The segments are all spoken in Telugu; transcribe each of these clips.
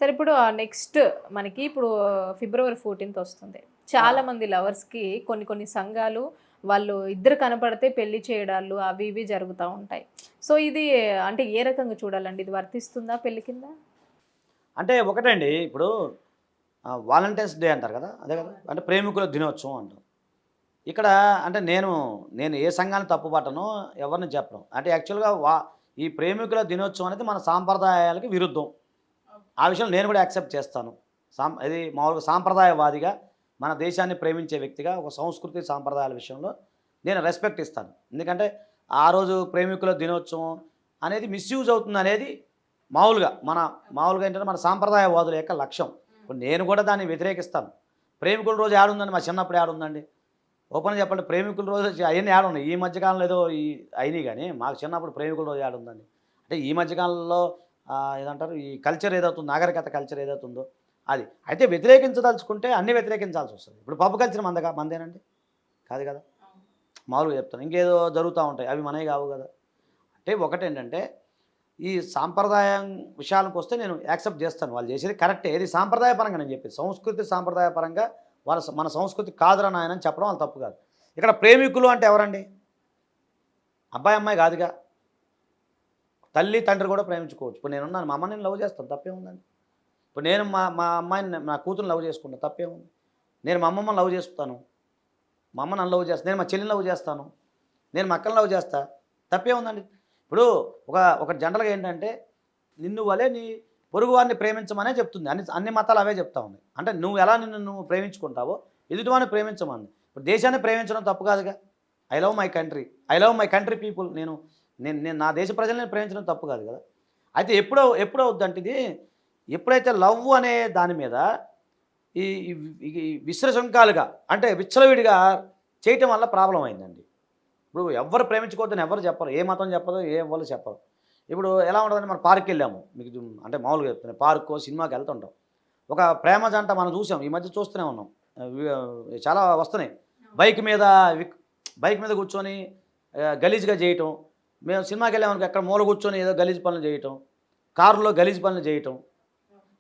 సరే ఇప్పుడు నెక్స్ట్ మనకి ఇప్పుడు ఫిబ్రవరి 14th వస్తుంది. చాలా మంది లవర్స్‌కి కొన్ని కొన్ని సంఘాలు వాళ్ళు ఇద్దరు కనపడితే పెళ్లి చేయడాలు అవి ఇవి జరుగుతా ఉంటాయి. సో ఇది అంటే ఏ రకంగా చూడాలండి? ఇది వర్తిస్తుందా పెళ్లి కింద? అంటే ఒకటండి ఇప్పుడు వాలంటైన్స్ డే అంటారు కదా! అదే కదా! అంటే ప్రేమికుల దినోత్సవం అంటాం. ఇక్కడ అంటే నేను ఏ సంఘాన్ని తప్పుపట్టను, ఎవరిని చెప్పను. అంటే యాక్చువల్‌గా ఈ ప్రేమికుల దినోత్సవం అనేది మన సాంప్రదాయాలకి విరుద్ధం. ఆ విషయంలో నేను కూడా యాక్సెప్ట్ చేస్తాను. ఇది మామూలుగా సాంప్రదాయవాదిగా, మన దేశాన్ని ప్రేమించే వ్యక్తిగా, ఒక సంస్కృతి సాంప్రదాయాల విషయంలో నేను రెస్పెక్ట్ ఇస్తాను. ఎందుకంటే ఆ రోజు ప్రేమికుల దినోత్సవం అనేది మిస్‌యూజ్ అవుతుందనేది మామూలుగా ఏంటంటే మన సాంప్రదాయవాదుల యొక్క లక్ష్యం. ఇప్పుడు నేను కూడా దాన్ని వ్యతిరేకిస్తాను. ప్రేమికుల రోజు ఏడుందండి? మా చిన్నప్పుడు ఏడుందండి? ఓపెన్‌గా చెప్పండి. ప్రేమికుల రోజు అయన్నీ ఏడున్నాయి. ఈ మధ్య కాలంలో ఏదో అయినాయి గానీ, మాకు చిన్నప్పుడు ప్రేమికుల రోజు ఏడుందండి? అంటే ఈ మధ్య కాలంలో ఏదంటారు ఈ కల్చర్ ఏదవుతుందో, నాగరికత కల్చర్ ఏదవుతుందో అది. అయితే వ్యతిరేకించదలుచుకుంటే అన్నీ వ్యతిరేకించాల్సొస్తది. ఇప్పుడు పబ్ కల్చర్ మనదేనండి? కాదు కదా! మామూలుగా చెప్తాను. ఇంకేదో జరుగుతా ఉంటాయి. అవి మనయి కావు కదా! అంటే ఒకటేంటంటే ఈ సాంప్రదాయం విషయాలకొస్తే నేను యాక్సెప్ట్ చేస్తాను. వాళ్ళు చేసేది కరెక్టే. ఏది సాంప్రదాయపరంగా నేను చెప్పేది. సంస్కృతి సాంప్రదాయపరంగా మన సంస్కృతి కాదురా నాయన అని చెప్పడం వాళ్ళ తప్పు కాదు. ఇక్కడ ప్రేమికులు అంటే ఎవరండి? అబ్బాయి, అమ్మాయి కాదుగా. తల్లి, తండ్రి కూడా ప్రేమించుకోవచ్చు. ఇప్పుడు నేనున్నాను. మా అమ్మని నేను లవ్ చేస్తాను. తప్పేముందండి? ఇప్పుడు నేను మా మా అమ్మాయిని నా కూతురుని లవ్ చేసుకుంటా. తప్పేముంది? నేను మా అమ్మమ్మని లవ్ చేసుకుంటాను. మా అమ్మ నన్ను లవ్ చేస్తా. నేను మా చెల్లిని లవ్ చేస్తాను. నేను మా అక్కని లవ్ చేస్తా. తప్పేముందండి? ఇప్పుడు ఒక జనరల్‌గా ఏంటంటే నిన్ను వలే నీ పొరుగువారిని ప్రేమించమనే చెప్తుంది. అన్ని మతాలు అవే చెప్తా ఉన్నాయి. అంటే నువ్వు ఎలా నువ్వు ప్రేమించుకుంటావో ఎదుటివాడిని ప్రేమించమని. ఇప్పుడు దేశాన్ని ప్రేమించడం తప్పు కాదుగా. I love my country. I love my country people. నేను నేను నేను నా దేశ ప్రజల్ని ప్రేమించడం తప్పు కాదు కదా! అయితే ఎప్పుడవుద్దంటే ఇది ఎప్పుడైతే లవ్ అనే దాని మీద ఈ ఈ ఈ విశ్రశంకాలుగా అంటే విచ్చలవిడిగా చేయటం వల్ల ప్రాబ్లమ్ అయిందండి. ఇప్పుడు ఎవ్వరు ప్రేమించుకోవద్దని ఎవరు చెప్పరు. ఏ మతం చెప్పదు, ఏ ఎవ్వరు చెప్పరు. ఇప్పుడు ఎలా ఉంటుందంటే మనం పార్క్‌కెళ్ళాము. మీకు అంటే మామూలుగా చెప్తున్నా. పార్కో, సినిమాకి వెళ్తుంటాం. ఒక ప్రేమ జంట మనం చూసాం. ఈ మధ్య చూస్తూనే ఉన్నాం. చాలా వస్తున్నాయి. బైక్ మీద బైక్ మీద కూర్చొని గలీజ్‌గా చేయటం. మేము సినిమాకెళ్ళామనుకో ఎక్కడ మూల కూర్చొని ఏదో గలీజ్ పనులు చేయటం. కారులో గలీజ్ పనులు చేయటం.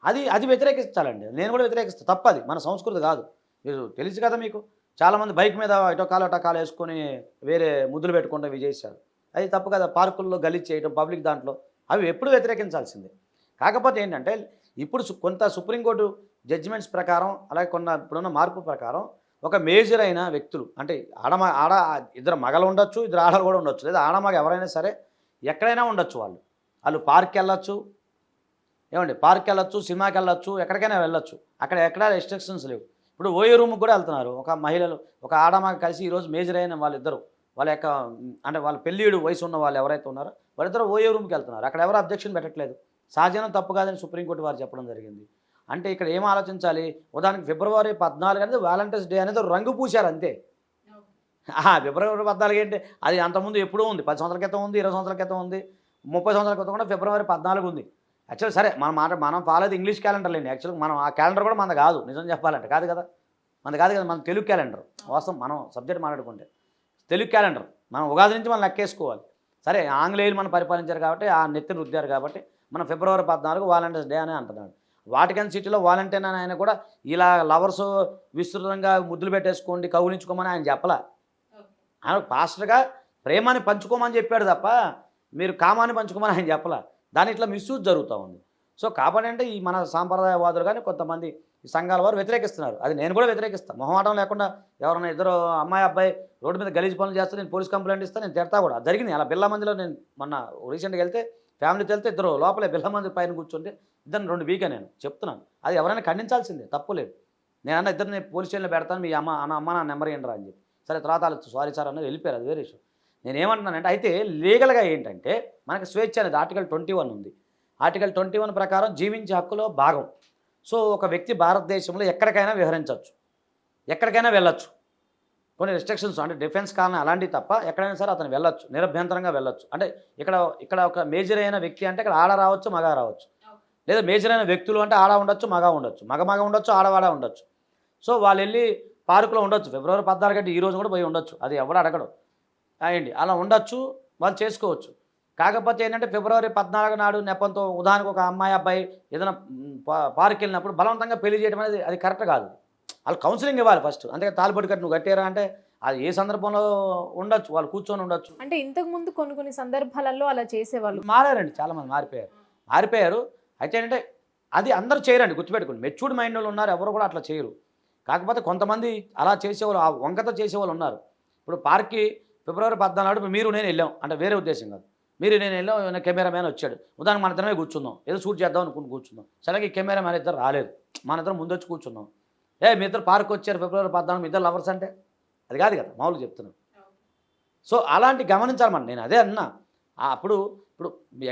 అది వ్యతిరేకించాలండి. నేను కూడా వ్యతిరేకిస్తాను. తప్పది. మన సంస్కృతి కాదు. మీరు తెలుసు కదా మీకు. చాలామంది బైక్ మీద ఇటో కాలు వేసుకొని వేరే ముద్దులు పెట్టుకుంటూ ఇవి చేశారు. అది తప్పు కదా! పార్కుల్లో గలీజ్ చేయటం, పబ్లిక్ దాంట్లో అవి ఎప్పుడు వ్యతిరేకించాల్సిందే. కాకపోతే ఏంటంటే ఇప్పుడు కొంత సుప్రీంకోర్టు జడ్జిమెంట్స్ ప్రకారం అలాగే ఇప్పుడున్న మార్పు ప్రకారం ఒక మేజర్ అయిన వ్యక్తులు అంటే ఆడ ఇద్దరు మగలు ఉండొచ్చు, ఇద్దరు ఆడలు కూడా ఉండొచ్చు. లేదా ఆడమగ ఎవరైనా సరే ఎక్కడైనా ఉండొచ్చు వాళ్ళు. వాళ్ళు పార్క్‌కెళ్ళొచ్చు. ఏమండి పార్క్‌కెళ్ళొచ్చు, సినిమాకెళ్ళొచ్చు, ఎక్కడికైనా వెళ్ళొచ్చు. అక్కడ ఎక్కడా రెస్ట్రిక్షన్స్ లేవు. ఇప్పుడు ఓయో రూమ్‌కి కూడా వెళ్తున్నారు. ఒక ఆడమగ కలిసి ఈరోజు మేజర్ అయిన వాళ్ళిద్దరు వాళ్ళ యొక్క అంటే వాళ్ళ పెళ్ళిడు వయసు ఉన్న వాళ్ళు ఎవరైతే ఉన్నారో వాళ్ళిద్దరూ ఓయో రూమ్‌కి వెళ్తున్నారు. అక్కడ ఎవరు అబ్జెక్షన్ పెట్టట్లేదు. సహజనం తప్పు కాదని సుప్రీంకోర్టు వారు చెప్పడం జరిగింది. అంటే ఇక్కడ ఏం ఆలోచించాలి? ఉదాహరణకి ఫిబ్రవరి 14 అనేది వాలంటైన్స్ డే అనేది రంగు పూశారు అంతే. ఫిబ్రవరి 14 ఏంటి? అది అంతకుముందు ఎప్పుడూ ఉంది. 10 సంవత్సరాల క్రితం ఉంది, 20 సంవత్సరాల క్రితం ఉంది, 30 సంవత్సరాల క్రితం కూడా ఫిబ్రవరి 14 ఉంది. యాక్చువల్ సరే మనం ఫాలో అయితే ఇంగ్లీష్ క్యాలెండర్ లేండి. యాక్చువల్‌గా మనం ఆ క్యాలెండర్ కూడా మనది కాదు నిజం చెప్పాలంటే. కాదు కదా! మనది కాదు కదా! మన తెలుగు క్యాలెండర్. వాస్తవం మనం సబ్జెక్ట్ మాట్లాడుకుంటే. తెలుగు క్యాలెండర్. మనం ఉగాది నుంచి మనం లెక్కేసుకోవాలి. సరే ఆంగ్లేయులు మనం పరిపాలించారు కాబట్టి ఆ నెత్తిన రుద్దారు కాబట్టి మనం ఫిబ్రవరి 14 వాలంటైన్స్ డే అని అంటున్నాడు. వాటికన్ సిటీలో వాలంటైన్ అని ఆయన కూడా ఇలా లవర్స్ విస్తృతంగా ముద్దులు పెట్టేసుకోండి, కౌగిలించుకోమని ఆయన చెప్పలా. ఆయన పాస్టర్‌గా ప్రేమని పంచుకోమని చెప్పాడు తప్ప మీరు కామాన్ని పంచుకోమని ఆయన చెప్పలా. దాని ఇట్లా మిస్‌యూజ్ జరుగుతూ ఉంది. సో కాబట్టి అంటే ఈ మన సాంప్రదాయవాదులు కానీ కొంతమంది ఈ సంఘాల వారు వ్యతిరేకిస్తున్నారు. అది నేను కూడా వ్యతిరేకిస్తాను. మొహమాటం లేకుండా ఎవరైనా ఇద్దరు అమ్మాయి, అబ్బాయి రోడ్డు మీద గలీజ్ పనులు చేస్తే నేను పోలీస్ కంప్లైంట్ ఇస్తాను. నేను తిడతా కూడా. జరిగింది అలా బిళ్ళ మందిలో నేను మొన్న రీసెంట్‌గా వెళ్తే ఫ్యామిలీతో వెళ్తే ఇద్దరు లోపలే బిళ్ళ మంది పైన కూర్చుంటే ఇద్దరిని 2 వీకే నేను చెప్తున్నాను. అది ఎవరైనా ఖండించాల్సిందే తప్పులేదు. నేనన్నా ఇద్దరిని పోలీస్ స్టేషన్‌లో పెడతాను. మీ అమ్మ నా నెంబర్ ఇయ్యండిరా అని చెప్పి. సరే తర్వాత వాళ్ళు సారీ సార్ అన్నారు వెళ్ళిపోయారు. అది వేరే విషయం. నేనేమంటున్నానంటే అయితే లీగల్‌గా ఏంటంటే మనకి స్వేచ్ఛ అనేది ఆర్టికల్ 21 ఉంది. ఆర్టికల్ 21 ప్రకారం జీవించే హక్కులో భాగం. సో ఒక వ్యక్తి భారతదేశంలో ఎక్కడికైనా విహరించవచ్చు. ఎక్కడికైనా వెళ్ళొచ్చు. కొన్ని రిస్ట్రిక్షన్స్ అంటే డిఫెన్స్ కారణం అలాంటివి తప్ప ఎక్కడైనా సరే అతను వెళ్ళొచ్చు. నిరభ్యంతరంగా వెళ్ళొచ్చు. అంటే ఇక్కడ ఒక మేజర్ అయిన వ్యక్తి అంటే ఇక్కడ ఆడ రావచ్చు, మగ రావచ్చు. లేదా మేజర్ అయిన వ్యక్తులు అంటే ఆడ ఉండొచ్చు, మగ ఉండొచ్చు. మగ ఉండొచ్చు, ఆడవాడ ఉండొచ్చు. సో వాళ్ళు వెళ్ళి పార్కులో ఉండొచ్చు. ఫిబ్రవరి 14 అంటే ఈ రోజు కూడా పోయి ఉండొచ్చు. అది ఎవడు అడగడు. అయ్యండి అలా ఉండొచ్చు. వాళ్ళు చేసుకోవచ్చు. కాకపోతే ఏంటంటే ఫిబ్రవరి 14 నాడు నెపంతో ఉదాహరణకు ఒక అమ్మాయి అబ్బాయి ఏదైనా పార్క్ వెళ్ళినప్పుడు బలవంతంగా పెళ్లి చేయడం అనేది అది కరెక్ట్ కాదు. వాళ్ళు కౌన్సిలింగ్ ఇవ్వాలి ఫస్ట్. అంతే తాలిబొట్టు కట్టి నువ్వు కట్టారా అంటే అది ఏ సందర్భంలో ఉండొచ్చు, వాళ్ళు కూర్చొని ఉండొచ్చు. అంటే ఇంతకు ముందు కొన్ని సందర్భాలలో అలా చేసేవాళ్ళు. మారారండి, చాలామంది మారిపోయారు. అయితే ఏంటంటే అది అందరూ చేయరండి, గుర్తుపెట్టుకోండి. మెచ్యూర్డ్ మైండ్ వాళ్ళు ఉన్నారు, ఎవరు కూడా అట్లా చేయరు. కాకపోతే కొంతమంది అలా చేసేవాళ్ళు, ఆ వంకతో చేసేవాళ్ళు ఉన్నారు. ఇప్పుడు పార్క్కి ఫిబ్రవరి 14 నాడు మీరు నేను వెళ్ళాం అంటే వేరే ఉద్దేశం కాదు. మీరు నేను వెళ్ళాం, ఏమైనా కెమెరామ్యాన్ వచ్చాడు, ఉదాహరణకు మన ఇద్దరమే కూర్చుందాం, ఏదో షూట్ చేద్దాం అనుకుని కూర్చుందాం. సడన్గా ఈ కెమెరామ్యాన్ ఇద్దరు రాలేదు, మన ఇద్దరు ముందు వచ్చి కూర్చున్నాం. మీ ఇద్దరు పార్క్ వచ్చారు ఫిబ్రవరి 14 మీ ఇద్దరు లవర్స్ అంటే అది కాదు కదా, మామూలుగా చెప్తున్నాను. సో అలాంటి గమనించాలి మనం. నేను అదే అన్నా. ఇప్పుడు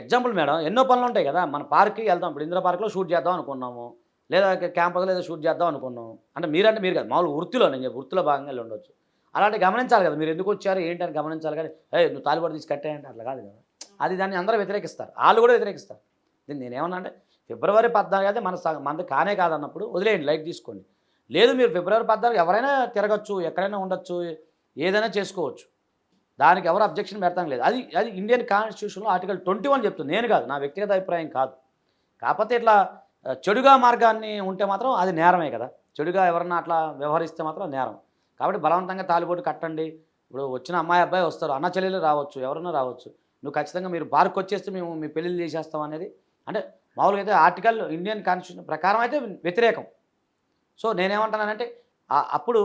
ఎగ్జాంపుల్ మేడం, ఎన్నో పనులు ఉంటాయి కదా. మన పార్క్కి వెళ్దాం, ఇప్పుడు ఇందిరా పార్క్లో షూట్ చేద్దాం అనుకున్నాము, లేదా క్యాంపస్లో ఏదో షూట్ చేద్దాం అనుకున్నాం. అంటే మీరంటే మీరు కదా, మామూలు వృత్తిలో, నేను వృత్తిలో భాగంగా వెళ్ళి ఉండొచ్చు. అలాంటి గమనించాలి కదా, మీరు ఎందుకు వచ్చారు ఏంటని గమనించాలి. కానీ నువ్వు తాలిబొట్టు తీసి కట్టాయంటే అట్లా కాదు కదా. అది దాన్ని అందరూ వ్యతిరేకిస్తారు, వాళ్ళు కూడా వ్యతిరేకిస్తారు. నేనేమన్నా అంటే ఫిబ్రవరి 14 అయితే మనది కానే కాదన్నప్పుడు వదిలేయండి, లైక్ తీసుకోండి. లేదు మీరు ఫిబ్రవరి 14 ఎవరైనా తిరగచ్చు, ఎక్కడైనా ఉండొచ్చు, ఏదైనా చేసుకోవచ్చు, దానికి ఎవరు అబ్జెక్షన్ పెడతాం లేదు. అది ఇండియన్ కాన్స్టిట్యూషన్లో ఆర్టికల్ 21 చెప్తుంది, నేను కాదు, నా వ్యక్తిగత అభిప్రాయం కాదు. కాకపోతే ఇట్లా చెడుగా మార్గాన్ని ఉంటే మాత్రం అది నేరమే కదా. చెడుగా ఎవరన్నా అట్లా వ్యవహరిస్తే మాత్రం నేరం. కాబట్టి బలవంతంగా తాలిబొట్టు కట్టండి. ఇప్పుడు వచ్చిన అమ్మాయి అబ్బాయి వస్తారు, అన్న చెల్లెలు రావచ్చు, ఎవరన్నా రావచ్చు. నువ్వు ఖచ్చితంగా మీరు పార్క్ వచ్చేస్తే మేము మీ పెళ్ళిళ్ళు చేసేస్తాం అనేది అంటే మామూలుగా అయితే ఆర్టికల్ ఇండియన్ కాన్స్టిట్యూషన్ ప్రకారం అయితే వ్యతిరేకం. సో నేనేమంటానంటే అప్పుడు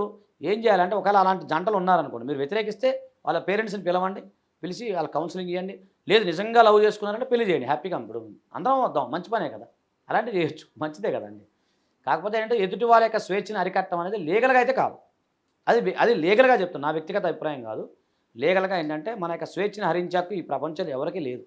ఏం చేయాలంటే ఒకవేళ అలాంటి జంటలు ఉన్నారనుకోండి, మీరు వ్యతిరేకిస్తే వాళ్ళ పేరెంట్స్ని పిలవండి, పిలిచి వాళ్ళ కౌన్సిలింగ్ ఇవ్వండి. లేదు నిజంగా లవ్ చేసుకున్నారంటే పెళ్లి చేయండి హ్యాపీగా. ఇప్పుడు అందరం వద్దాం, మంచి పనే కదా, అలాంటివి చేయొచ్చు, మంచిదే కదండి. కాకపోతే ఏంటంటే ఎదుటి వాళ్ళ యొక్క స్వేచ్ఛను అరికట్టడం అనేది లీగల్గా అయితే కాదు. అది లీగల్గా చెప్తాను, నా వ్యక్తిగత అభిప్రాయం కాదు. లీగల్గా ఏంటంటే మన యొక్క స్వేచ్ఛను హరించాక ఈ ప్రపంచంలో ఎవరికీ లేదు.